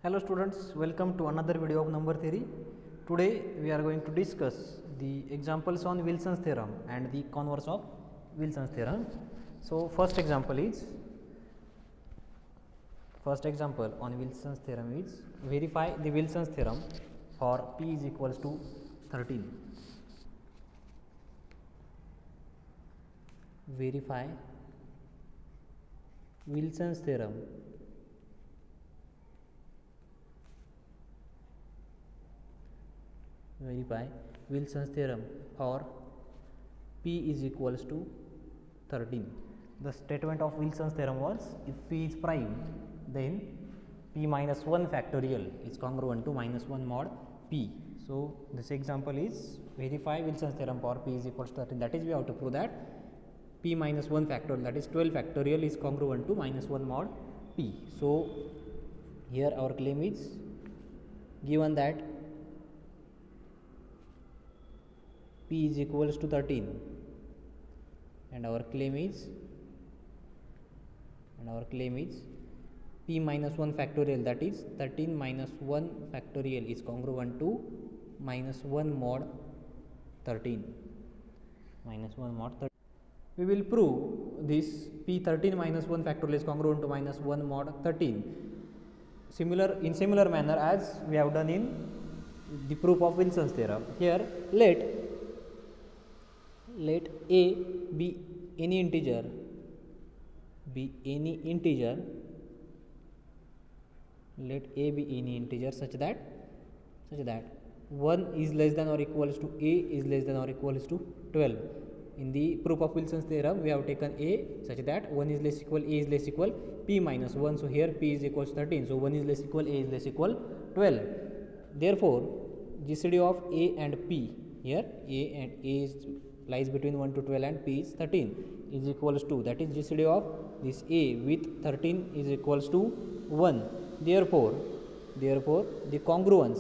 Hello students, welcome to another video of number theory. Today we are going to discuss the examples on Wilson's theorem and the converse of Wilson's theorem. So first example on Wilson's theorem is verify the Wilson's theorem for P is equals to 13. Verify Wilson's theorem for P is equals to 13. The statement of Wilson's theorem was if P is prime, then P minus 1 factorial is congruent to minus 1 mod P. So this example is verify Wilson's theorem for P is equals to 13. That is, we have to prove that P minus 1 factorial, that is 12 factorial, is congruent to minus 1 mod P. So here our claim is given that P is equals to 13, and our claim is P minus 1 factorial, that is 13 minus 1 factorial, is congruent to minus 1 mod 13. We will prove this P 13 minus 1 factorial is congruent to minus 1 mod 13 in similar manner as we have done in the proof of Wilson's theorem. Here let A be any integer, let A be any integer such that 1 is less than or equals to A is less than or equals to 12. In the proof of Wilson's theorem, we have taken A such that 1 is less equal, A is less equal, P minus 1. So here P is equals 13. So 1 is less equal, A is less equal 12. Therefore, GCD of A and P, here A and A is lies between 1 to 12 and P is 13, is equals to, that is GCD of this A with 13 is equals to 1. Therefore the congruence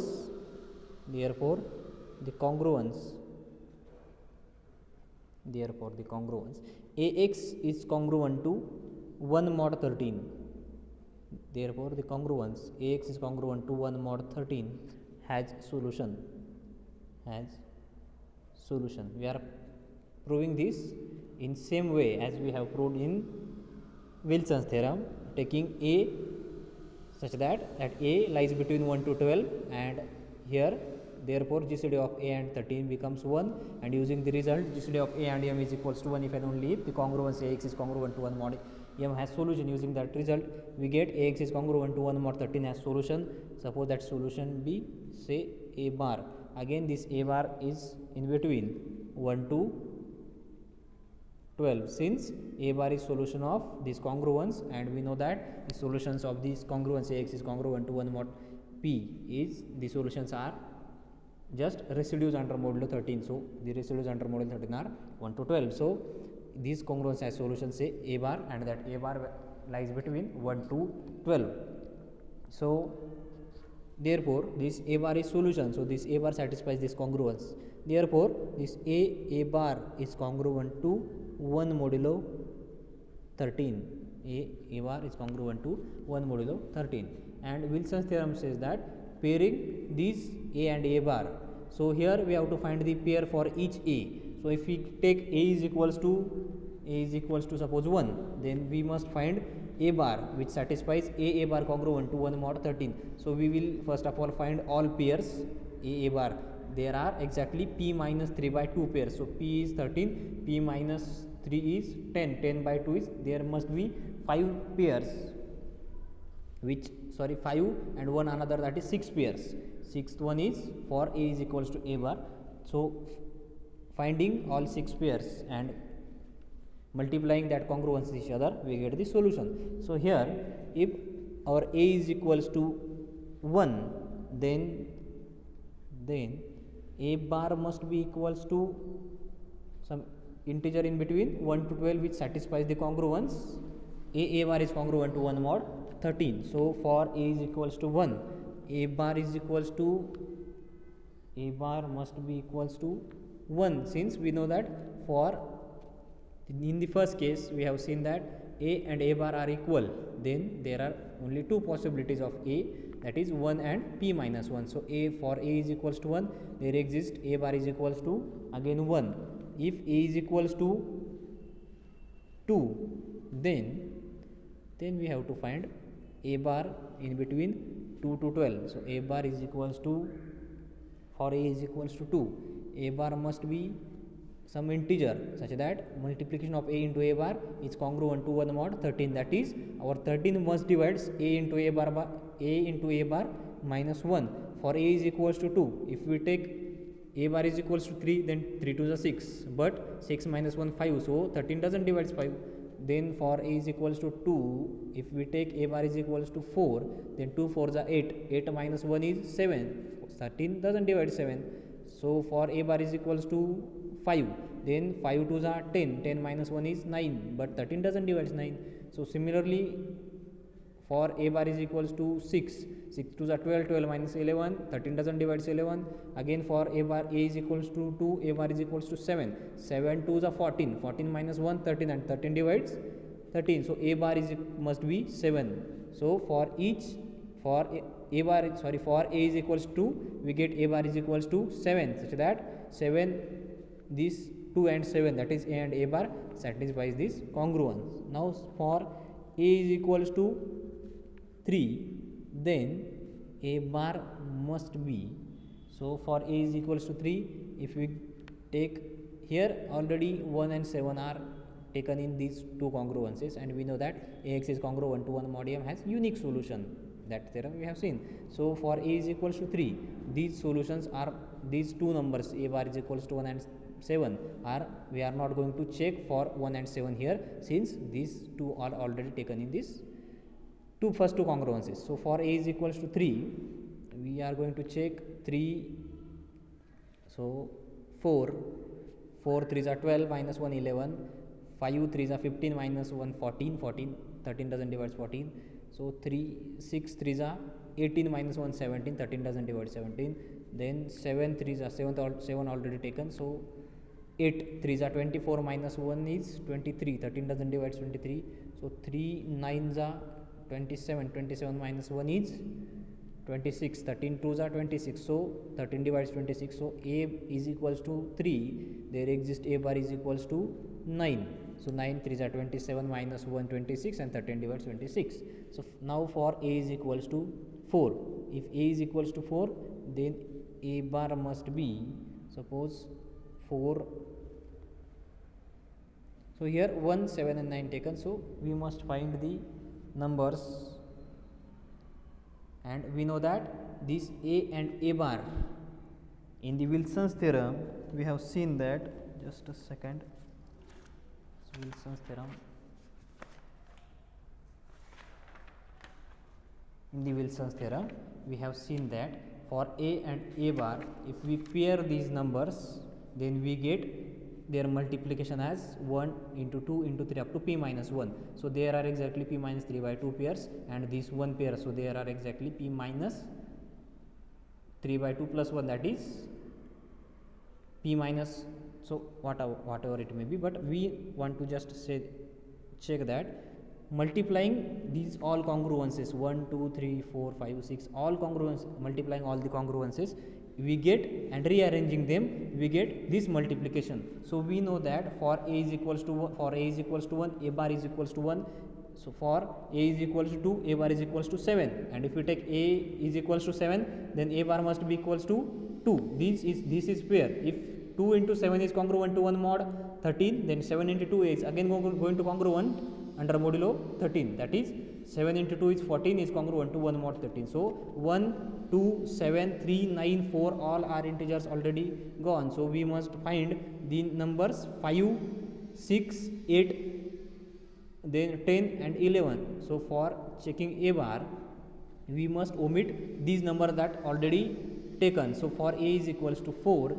AX is congruent to 1 mod 13. Therefore the congruence AX is congruent to 1 mod 13 has solution. We are proving this in same way as we have proved in Wilson's theorem, taking A such that A lies between 1 to 12, and here therefore GCD of A and 13 becomes 1, and using the result GCD of A and M is equals to 1 if and only if the congruence AX is congruent to 1 mod M has solution. Using that result we get AX is congruent to 1 mod 13 has solution. Suppose that solution be say A bar. Again this A bar is in between 1 to 12, since A bar is solution of this congruence, and we know that the solutions of this congruence AX is congruent to 1 mod P is, the solutions are just residues under modulo 13. So the residues under modulo 13 are 1 to 12. So this congruence has solution say A bar, and that A bar lies between 1 to 12. So therefore this A bar is solution. So this A bar satisfies this congruence. Therefore this A bar is congruent to 1 modulo 13. A bar is congruent to 1 modulo 13, and Wilson's theorem says that pairing these A and A bar. So here we have to find the pair for each A. So if we take A is equals to suppose 1, then we must find A bar which satisfies A bar congruent to 1 mod 13. So we will first of all find all pairs A bar. There are exactly P minus 3 by 2 pairs. So P is 13, P minus 3 is 10, 10 by 2 is, there must be 5 pairs, 5 and 1 another, that is 6 pairs. Sixth one is for A is equals to A bar. So finding all 6 pairs and multiplying that congruence each other, we get the solution. So here if our A is equals to 1, then A bar must be equals to some integer in between 1 to 12 which satisfies the congruence. A bar is congruent to 1 mod 13. So for A is equals to 1, A bar must be equals to 1, since we know that for in the first case we have seen that A and A bar are equal, then there are only two possibilities of A, that is 1 and p minus 1. So A, for A is equals to 1, there exists A bar is equals to again 1. If A is equals to 2, then we have to find A bar in between 2 to 12. So A bar is equals to, for A is equals to 2, A bar must be some integer such that multiplication of A into A bar is congruent to 1 mod 13, that is our 13 must divides A into A bar by A into A bar minus 1. For A is equals to 2, if we take A bar is equals to 3, then 3 to the 6, but 6 minus 1 5, so 13 doesn't divides 5. Then for A is equals to 2, if we take A bar is equals to 4, then 2 4 is 8, 8 minus 1 is 7, 13 doesn't divide 7. So for A bar is equals to 5, then 5 2 is 10, 10 minus 1 is 9, but 13 doesn't divide 9. So similarly for A bar is equals to 6, 6 2 is 12, 12 minus 11, 13 doesn't divide 11. Again for A bar, A is equals to 2, A bar is equals to 7, 7 2 is 14, 14 minus 1 13, and 13 divides 13. So A bar is must be 7. So for each, for A bar, sorry, for A is equals to 2, we get A bar is equals to 7, such that 7, this 2 and 7, that is A and A bar satisfies this congruence. Now for A is equals to 3, then A bar must be, so for A is equals to 3, if we take here already 1 and 7 are taken in these two congruences, and we know that AX is congruent to 1 mod M has unique solution. That theorem we have seen. So for A is equals to 3, these solutions are, these two numbers A bar is equals to 1 and 7 are, we are not going to check for 1 and 7 here, since these two are already taken in this first two congruences. So for A is equals to 3, we are going to check 3, so 4, 4 3s are 12 minus 1 11, 5 3s are 15 minus 1 14, 14 13 doesn't divide 14. So 3 6 3s are 18 minus 1 17, 13 doesn't divide 17. Then 7 3s are 7 already taken. So 8 3s are 24 minus 1 is 23, 13 doesn't divide 23. So 3 9s are 27, 27 minus 1 is 26, 13 2s are 26, so 13 divides 26. So A is equals to 3, there exists A bar is equals to 9. So 9 3s are 27 minus 1 26, and 13 divides 26. So now for A is equals to 4, if A is equals to 4, then A bar must be, suppose 4, so here 1 7 and 9 taken, so we must find the numbers, and we know that this A and A bar in the Wilson's theorem we have seen that, just a second, so Wilson's theorem, in the Wilson's theorem we have seen that for A and A bar, if we pair these numbers, then we get their multiplication as 1 into 2 into 3 up to p minus 1. So there are exactly p minus 3 by 2 pairs, and this one pair, so there are exactly p minus 3 by 2 plus 1, that is p minus, so whatever it may be, but we want to just say, check that multiplying these all congruences 1 2 3 4 5 6 all congruences, multiplying all the congruences, we get, and rearranging them we get this multiplication. So we know that for A is equals to 1, for A is equals to 1, A bar is equals to 1. So for A is equals to 2, A bar is equals to 7, and if we take A is equals to 7, then A bar must be equals to 2. This is pair. If 2 into 7 is congruent to 1 mod 13, then 7 into 2 is again going to congruent under modulo 13, that is 7 into 2 is 14 is congruent to 1 mod 13. So 1 2 7 3 9 4 all are integers already gone. So we must find the numbers 5 6 8, then 10 and 11. So for checking A bar, we must omit these numbers that already taken. So for A is equals to 4,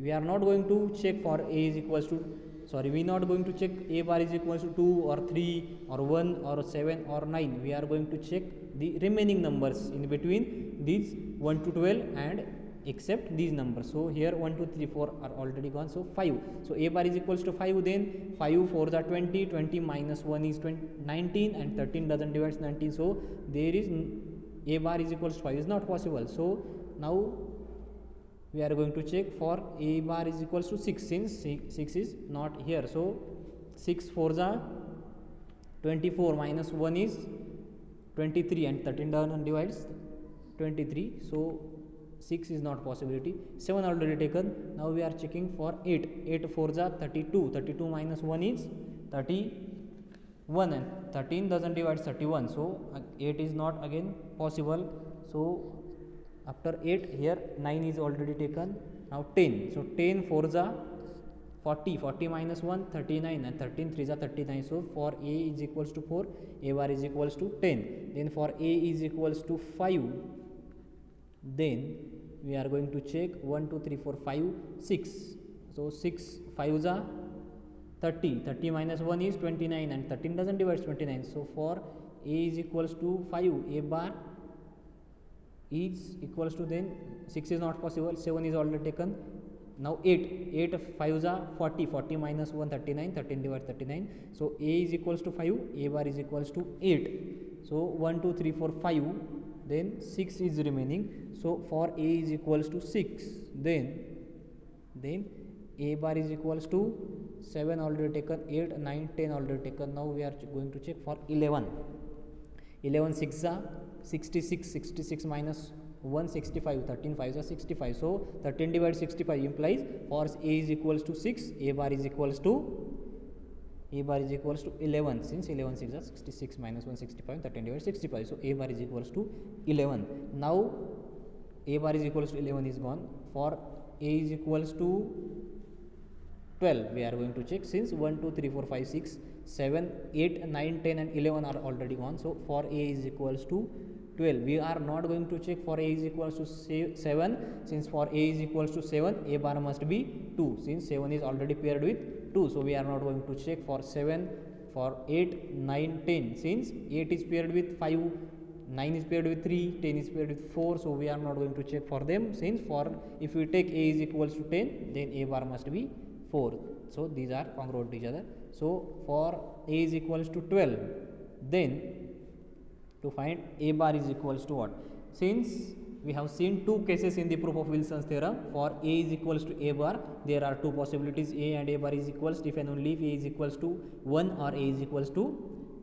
we are not going to check for A is equals to, sorry, we are not going to check A bar is equals to 2 or 3 or 1 or 7 or 9. We are going to check the remaining numbers in between these 1 to 12 and except these numbers. So here 1 2 3 4 are already gone, so 5. So a bar is equals to 5, then 5 4s are 20, 20 minus 1 is 19, and 13 doesn't divide 19, so there is a bar is equals to 5 is not possible. So now we are going to check for a bar is equals to 6, since 6 is not here. So 6 4s are 24 minus 1 is 23, and 13 doesn't divides 23, so 6 is not possibility. 7 already taken. Now we are checking for 8. 8 4s are 32, 32 minus 1 is 31, and 13 doesn't divide 31, so 8 is not again possible. So after 8 here 9 is already taken. Now 10. So 10 4s are 40, 40 minus 1 39, and 13 3s are 39. So for a is equals to 4, a bar is equals to 10. Then for a is equals to 5, then we are going to check 1 2 3 4 5 6. So 6 5s are 30, 30 minus 1 is 29, and 13 doesn't divide 29. So for a is equals to 5, a bar is equals to, then 6 is not possible, 7 is already taken. Now 8, 8 5s are 40, 40 minus 1 39, 13 divided 39. So a is equals to 5, a bar is equals to 8. So 1 2 3 4 5, then 6 is remaining. So for a is equals to 6, then a bar is equals to 7 already taken, 8 9 10 already taken. Now we are going to check for 11. 11 6 are 66, 66 minus 1 65, 13 5s are 65. So 13 divided 65 implies for a is equals to 6, a bar is equals to 11, since 11 6 are 66 minus 1 65, 13 divided 65. So a bar is equals to 11. Now a bar is equals to 11 is gone. For a is equals to 12 we are going to check, since 1 2 3 4 5 6 7 8 9 10 and 11 are already gone. So for a is equals to 12. We are not going to check for a is equals to 7, since for a is equals to 7, a bar must be 2, since 7 is already paired with 2. So we are not going to check for 7, for 8 9 10, since 8 is paired with 5, 9 is paired with 3, 10 is paired with 4. So we are not going to check for them, since for if we take a is equals to 10, then a bar must be 4. So these are congruent to each other. So for a is equals to 12, then to find a bar is equals to what? Since we have seen two cases in the proof of Wilson's theorem, for a is equals to a bar, there are two possibilities, a and a bar is equals if and only if a is equals to 1 or a is equals to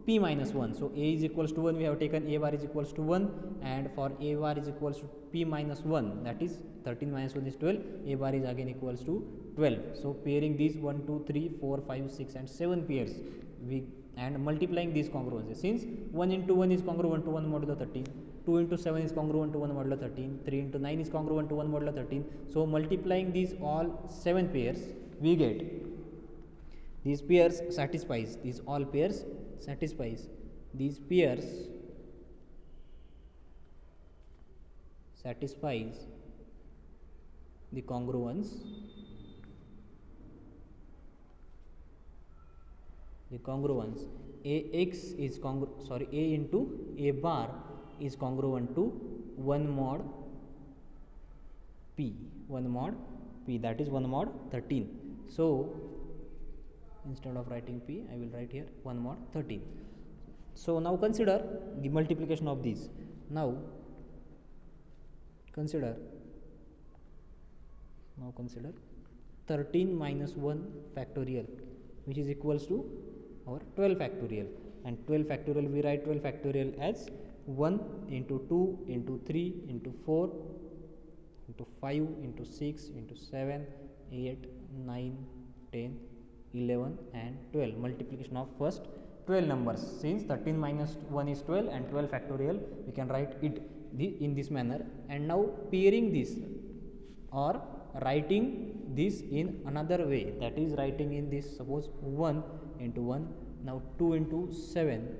p minus 1. So a is equals to 1, we have taken a bar is equals to 1, and for a bar is equals to p minus 1, that is 13 minus 1 is 12, a bar is again equals to 12. So pairing these 1 2 3 4 5 6 and 7 pairs, we and multiplying these congruences, since 1 into 1 is congruent to 1 modulo 13, 2 into 7 is congruent to 1 modulo 13, 3 into 9 is congruent to 1 modulo 13. So multiplying these all 7 pairs, we get these pairs satisfies, these all pairs satisfies, these pairs satisfies the congruence, ax is a into a bar is congruent to 1 mod p, that is 1 mod 13. So instead of writing p, I will write here 1 mod 13. So now consider the multiplication of these. Now consider 13 minus 1 factorial, which is equals to our 12 factorial, and 12 factorial we write 12 factorial as 1 into 2 into 3 into 4 into 5 into 6 into 7 8 9 10 11 and 12, multiplication of first 12 numbers. Since 13 minus 1 is 12 and 12 factorial, we can write it in this manner. And now pairing this or writing this in another way, that is writing in this, suppose 1 into 1, now 2 into 7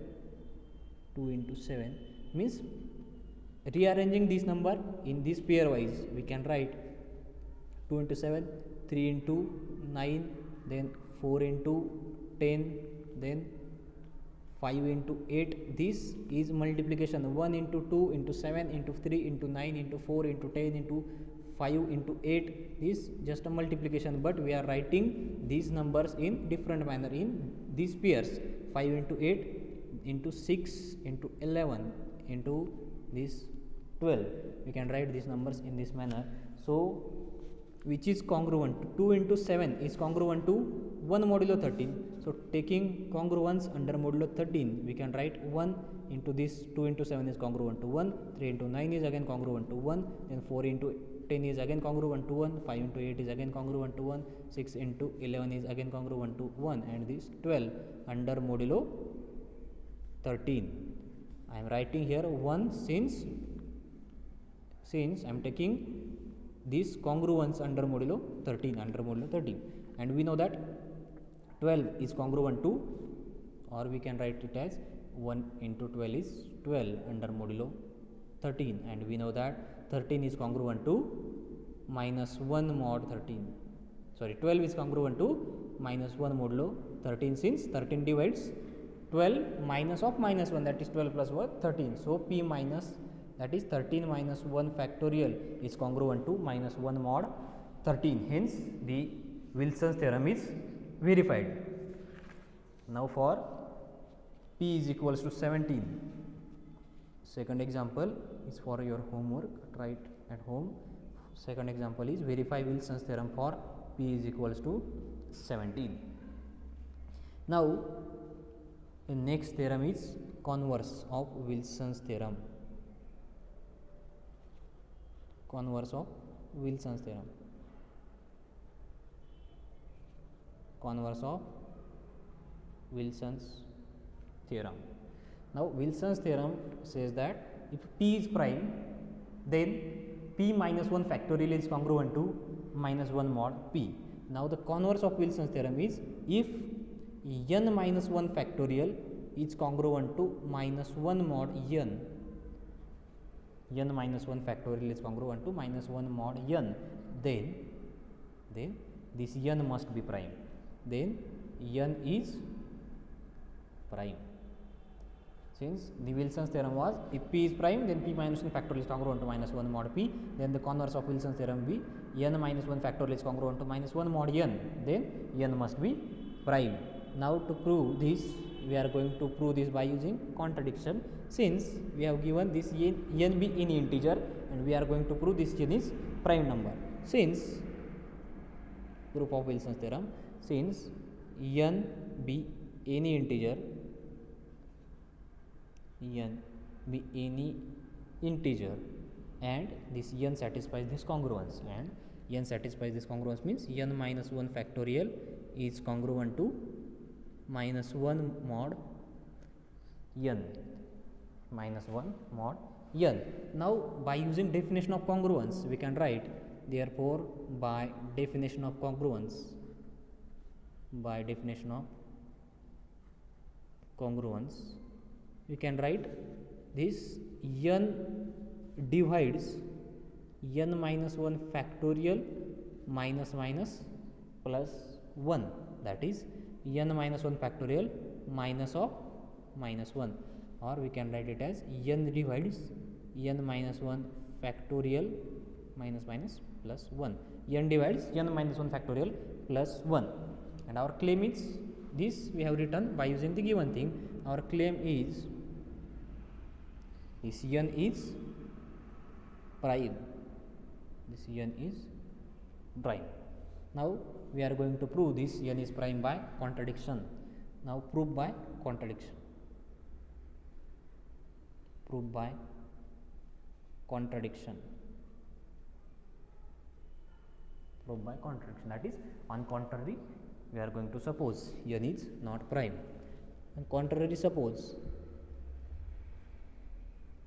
means rearranging this number in this pair wise, we can write 2 into 7, 3 into 9, then 4 into 10, then 5 into 8. This is multiplication. 1 into 2 into 7 into 3 into 9 into 4 into 10 into 5 into 8 is just a multiplication, but we are writing these numbers in different manner in these pairs. 5 into 8 into 6 into 11 into this 12. We can write these numbers in this manner. So which is congruent? 2 into 7 is congruent to 1 modulo 13. So taking congruence under modulo 13, we can write 1 into this. 2 into 7 is congruent to 1, 3 into 9 is again congruent to 1, then 4 into 10 is again congruent to 1, 5 into 8 is again congruent to 1, 6 into 11 is again congruent to 1, and this 12 under modulo 13. I am writing here 1 since I am taking this congruence under modulo 13, and we know that 12 is congruent to, or we can write it as 1 into 12 is 12 under modulo 13, and we know that 13 is congruent to minus 1 mod 13. Sorry, 12 is congruent to minus 1 modulo 13, since 13 divides 12 minus of minus 1, that is 12 plus 1, 13. So p minus, that is 13 minus 1 factorial is congruent to minus 1 mod 13. Hence the Wilson's theorem is verified. Now for p is equals to 17. Second example is for your homework, write at home. Second example is verify Wilson's theorem for p is equals to 17. Now the next theorem is converse of Wilson's theorem. Converse of Wilson's theorem. Converse of Wilson's theorem. Now Wilson's theorem says that if p is prime, then p minus 1 factorial is congruent to minus 1 mod p. Now the converse of Wilson's theorem is if n minus 1 factorial is congruent to minus 1 mod n, n minus 1 factorial is congruent to minus 1 mod n, then this n must be prime, then n is prime. Since the Wilson's theorem was if p is prime, then p minus 1 factorial is congruent to minus 1 mod p, then the converse of Wilson's theorem be n minus 1 factorial is congruent to minus 1 mod n, then n must be prime. Now to prove this, we are going to prove this by using contradiction. Since we have given this n be any integer, and we are going to prove this n is prime number. Since proof of Wilson's theorem, since n be any integer, n be any integer, and this n satisfies this congruence, and n satisfies this congruence means n minus 1 factorial is congruent to minus 1 mod n, minus 1 mod n. Now by using definition of congruence, we can write, therefore by definition of congruence, we can write this n divides n minus 1 factorial minus plus 1, that is n minus 1 factorial minus of minus 1, or we can write it as n divides n minus 1 factorial minus plus 1, n divides n minus 1 factorial plus 1. And our claim is this, we have written by using the given thing. Our claim is this n is prime, this n is prime. Now we are going to prove this n is prime by contradiction. Now prove by contradiction. Prove by contradiction. Prove by contradiction. That is, on contrary, we are going to suppose n is not prime. On contrary, suppose.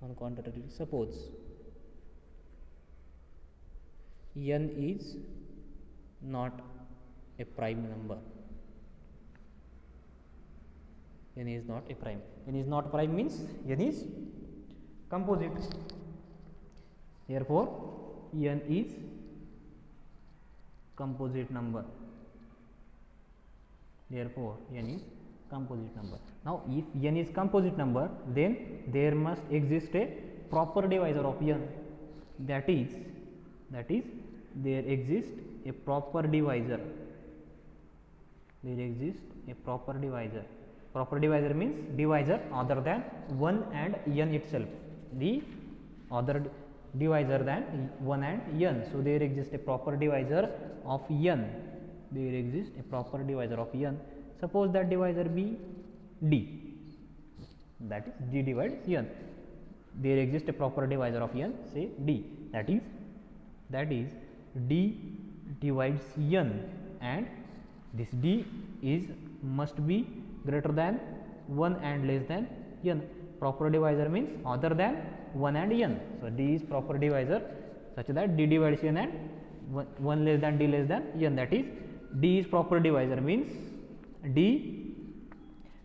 On contrary, suppose n is not a prime number. N is not a prime. N is not prime means n is composite. Therefore n is composite number. Therefore n is composite number. Now if n is composite number, then there must exist a proper divisor of n, that is that is there exists a proper divisor. There exists a proper divisor. Proper divisor means divisor other than 1 and n itself. The other divisor than 1 and n. So there exists a proper divisor of n. There exists a proper divisor of n. Suppose that divisor be d. That is d divides n. There exists a proper divisor of n, say d. That is d divides n, and this d is must be greater than 1 and less than n. Proper divisor means other than 1 and n. So d is proper divisor such that d divides n and 1 less than d less than n. That is d is proper divisor means d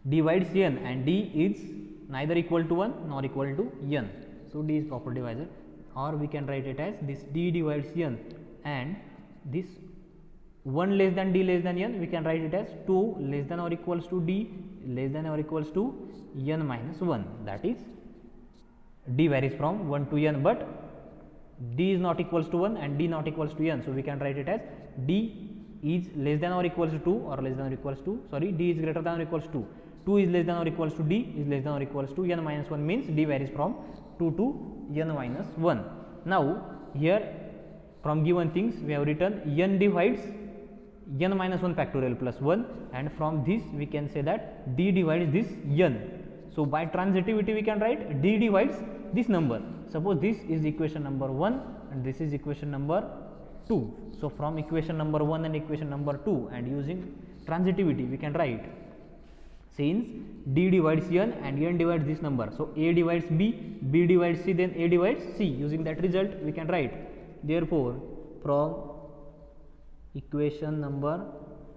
divides n and d is neither equal to 1 nor equal to n. So d is proper divisor, or we can write it as this d divides n and this 1 less than d less than n, we can write it as 2 less than or equals to d less than or equals to n minus 1. That is d varies from 1 to n, but d is not equals to 1 and d not equals to n. So we can write it as d is less than or equals to 2 or less than or equals to, sorry, d is greater than or equals to 2 is less than or equals to d is less than or equals to n minus 1 means d varies from 2 to n minus 1. Now here from given things we have written n divides n minus 1 factorial plus 1, and from this we can say that d divides this n. So by transitivity we can write d divides this number. Suppose this is equation number 1 and this is equation number 2. So from equation number 1 and equation number 2 and using transitivity we can write, since d divides n and n divides this number, so a divides b, b divides c, then a divides c. Using that result we can write, therefore from equation number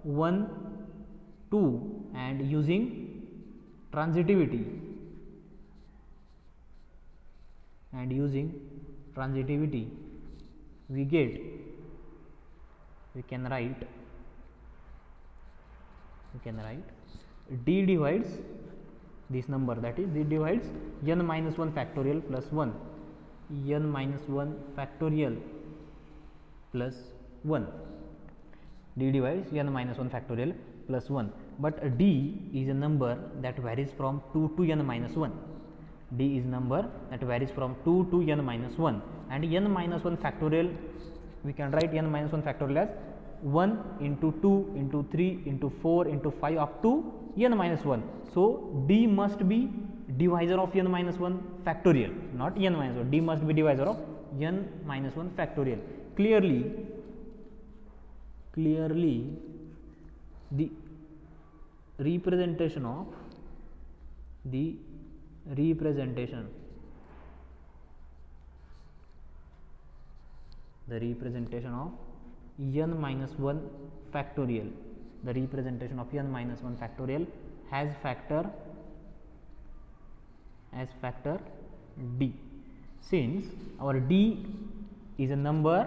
1, 2 and using transitivity we can write d divides this number, that is d divides n minus 1 factorial plus 1, n minus 1 factorial plus 1, d divides n minus 1 factorial plus 1, but d is a number that varies from 2 to n minus 1. D is number that varies from 2 to n minus 1, and n minus 1 factorial we can write n minus 1 factorial as 1 into 2 into 3 into 4 into 5 up to n minus 1. So d must be divisor of n minus 1 factorial, not n minus 1. D must be divisor of n minus 1 factorial. Clearly the representation of n minus 1 factorial, the representation of n minus 1 factorial has factor d. Since our d is a number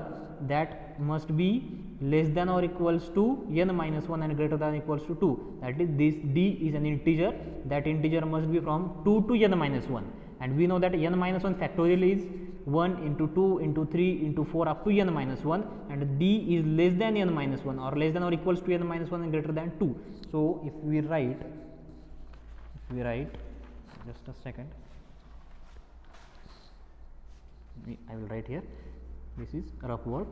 that must be less than or equals to n minus 1 and greater than or equals to 2, that is this d is an integer, that integer must be from 2 to n minus 1, and we know that n minus 1 factorial is 1 into 2 into 3 into 4 up to n minus 1, and d is less than n minus 1 or less than or equals to n minus 1 and greater than 2. So if we write just a second, I will write here, this is rough work.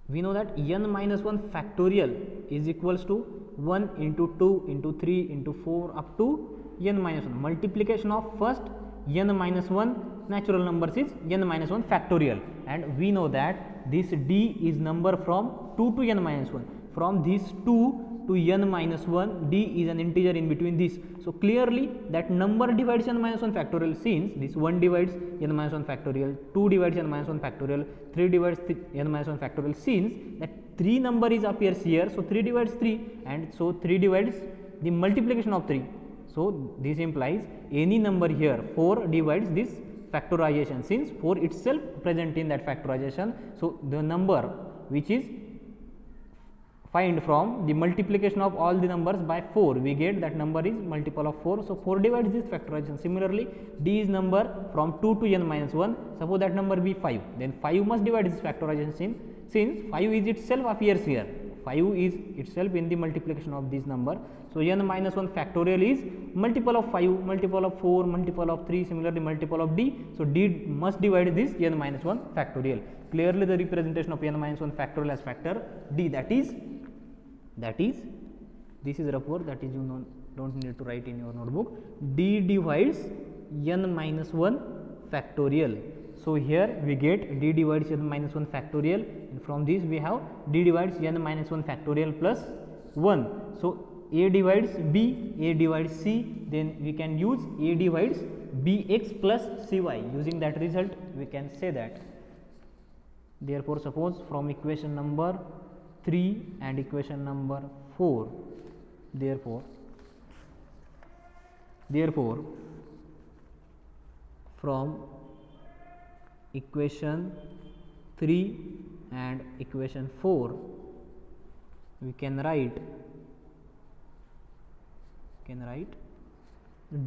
We know that n minus 1 factorial is equals to 1 into 2 into 3 into 4 up to n minus 1. Multiplication of first n minus 1 natural numbers is n minus 1 factorial, and we know that this d is number from 2 to n minus 1. From this 2 to n minus 1, d is an integer in between this. So clearly that number divides n minus 1 factorial, since this 1 divides n minus 1 factorial, 2 divides n minus 1 factorial, 3 divides n minus 1 factorial, since that 3 number is appears here, so 3 divides 3, and so 3 divides the multiplication of 3. So this implies any number here 4 divides this factorization, since 4 itself present in that factorization. So the number which is find from the multiplication of all the numbers by 4, we get that number is multiple of 4. So, 4 divides this factorization. Similarly, d is number from 2 to n minus 1, suppose that number be 5, then 5 must divide this factorization since 5 is itself appears here, 5 is itself in the multiplication of this number. So, n minus 1 factorial is multiple of 5, multiple of 4, multiple of 3, similarly multiple of d. So, d must divide this n minus 1 factorial. Clearly, the representation of n minus 1 factorial as factor d, that is this is rough work, that is you don't need to write in your notebook. D divides n minus 1 factorial. So, here we get d divides n minus 1 factorial, and from this we have d divides n minus 1 factorial plus 1. So, a divides b, a divides c, then we can use a divides bx plus cy. Using that result, we can say that. Therefore, suppose from equation number 3 and equation number 4, therefore from equation 3 and equation 4, we can write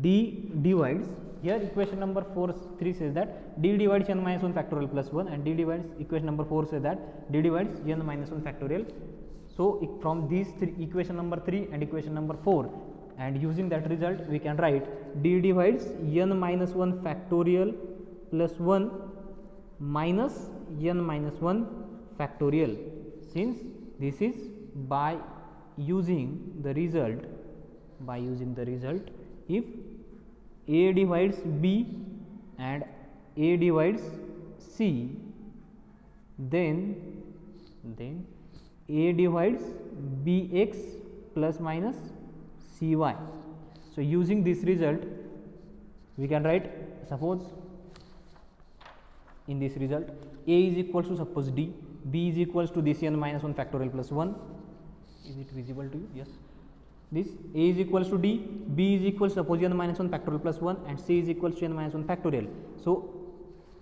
d divides, here equation number 3 says that d divides n minus 1 factorial plus 1, and d divides, equation number 4 says that d divides n minus 1 factorial. So, from these equation number 3 and equation number 4, and using that result, we can write d divides n minus 1 factorial plus 1 minus n minus 1 factorial, since this is by using the result, if a divides b and a divides c, then a divides bx plus minus cy. So, using this result, we can write, suppose in this result a is equals to suppose d, b is equals to this n minus 1 factorial plus 1. Is it visible to you? Yes. This a is equals to d, b is equals to suppose n minus 1 factorial plus 1, and c is equals to n minus 1 factorial. So,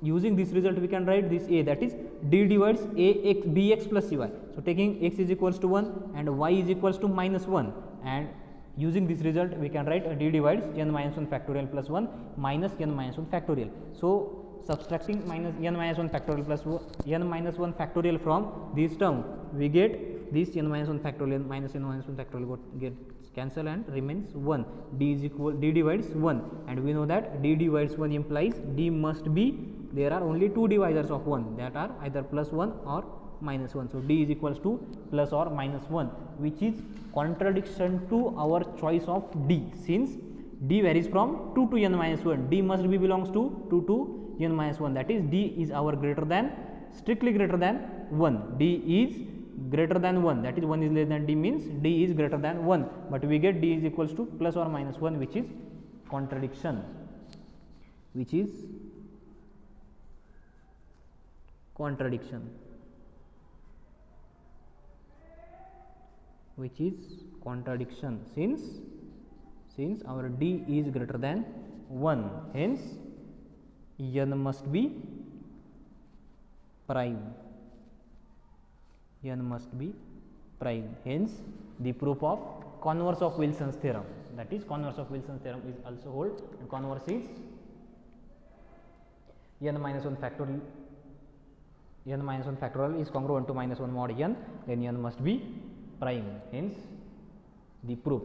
using this result, we can write this a, that is d divides ax bx plus cy. So, taking x is equals to 1 and y is equals to minus 1, and using this result, we can write d divides n minus 1 factorial plus 1 minus n minus 1 factorial. So, subtracting minus n minus 1 factorial plus n minus 1 factorial from this term, we get this n minus 1 factorial minus n minus 1 factorial gets cancel and remains 1. D divides 1, and we know that d divides 1 implies d must be, there are only two divisors of 1, that are either plus 1 or minus 1. So, d is equals to plus or minus 1, which is contradiction to our choice of d, since d varies from 2 to n minus 1, d must be belongs to 2 to n minus 1, that is d is our greater than, strictly greater than 1, d is greater than 1, that is 1 is less than d means d is greater than 1, but we get d is equals to plus or minus 1, which is contradiction, since our d is greater than 1, hence n must be prime, hence the proof of converse of Wilson's theorem, that is converse of Wilson's theorem is also hold, and converse is n minus 1 factorial is congruent to minus 1 mod n, then n must be prime, hence the proof.